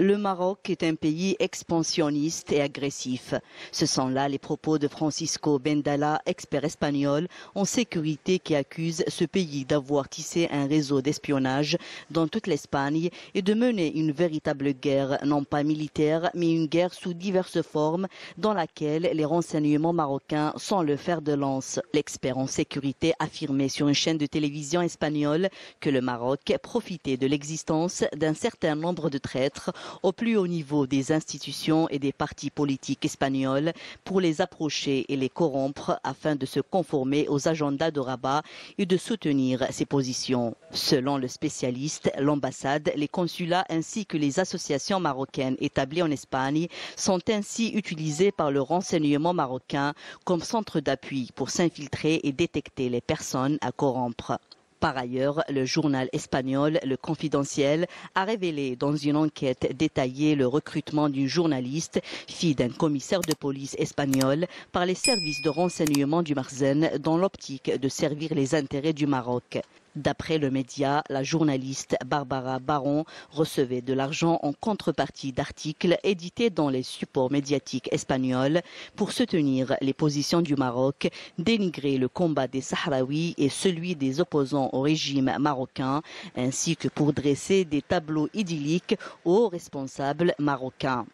Le Maroc est un pays expansionniste et agressif. Ce sont là les propos de Francisco Bendala, expert espagnol en sécurité, qui accuse ce pays d'avoir tissé un réseau d'espionnage dans toute l'Espagne et de mener une véritable guerre, non pas militaire, mais une guerre sous diverses formes dans laquelle les renseignements marocains sont le fer de lance. L'expert en sécurité affirmait sur une chaîne de télévision espagnole que le Maroc profitait de l'existence d'un certain nombre de traîtres au plus haut niveau des institutions et des partis politiques espagnols pour les approcher et les corrompre afin de se conformer aux agendas de Rabat et de soutenir ses positions. Selon le spécialiste, l'ambassade, les consulats ainsi que les associations marocaines établies en Espagne sont ainsi utilisées par le renseignement marocain comme centre d'appui pour s'infiltrer et détecter les personnes à corrompre. Par ailleurs, le journal espagnol Le Confidentiel a révélé dans une enquête détaillée le recrutement d'une journaliste, fille d'un commissaire de police espagnol, par les services de renseignement du Marzén dans l'optique de servir les intérêts du Maroc. D'après le média, la journaliste Barbara Baron recevait de l'argent en contrepartie d'articles édités dans les supports médiatiques espagnols pour soutenir les positions du Maroc, dénigrer le combat des Sahraouis et celui des opposants au régime marocain, ainsi que pour dresser des tableaux idylliques aux responsables marocains.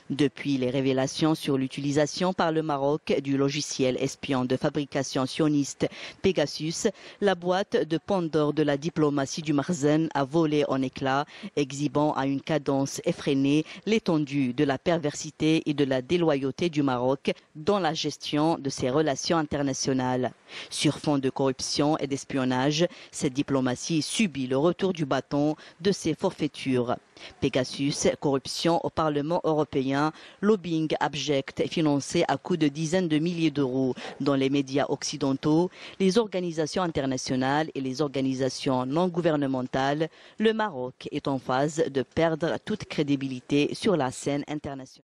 Depuis les révélations sur l'utilisation par le Maroc du logiciel espion de fabrication sioniste Pegasus, la boîte de Pandore de la diplomatie du Marzén a volé en éclats, exhibant à une cadence effrénée l'étendue de la perversité et de la déloyauté du Maroc dans la gestion de ses relations internationales. Sur fond de corruption et d'espionnage, cette diplomatie subit le retour du bâton de ses forfaitures. Pegasus, corruption au Parlement européen, lobbying abject et financé à coups de dizaines de milliers d'euros dans les médias occidentaux, les organisations internationales et les organisations non gouvernementales, le Maroc est en phase de perdre toute crédibilité sur la scène internationale.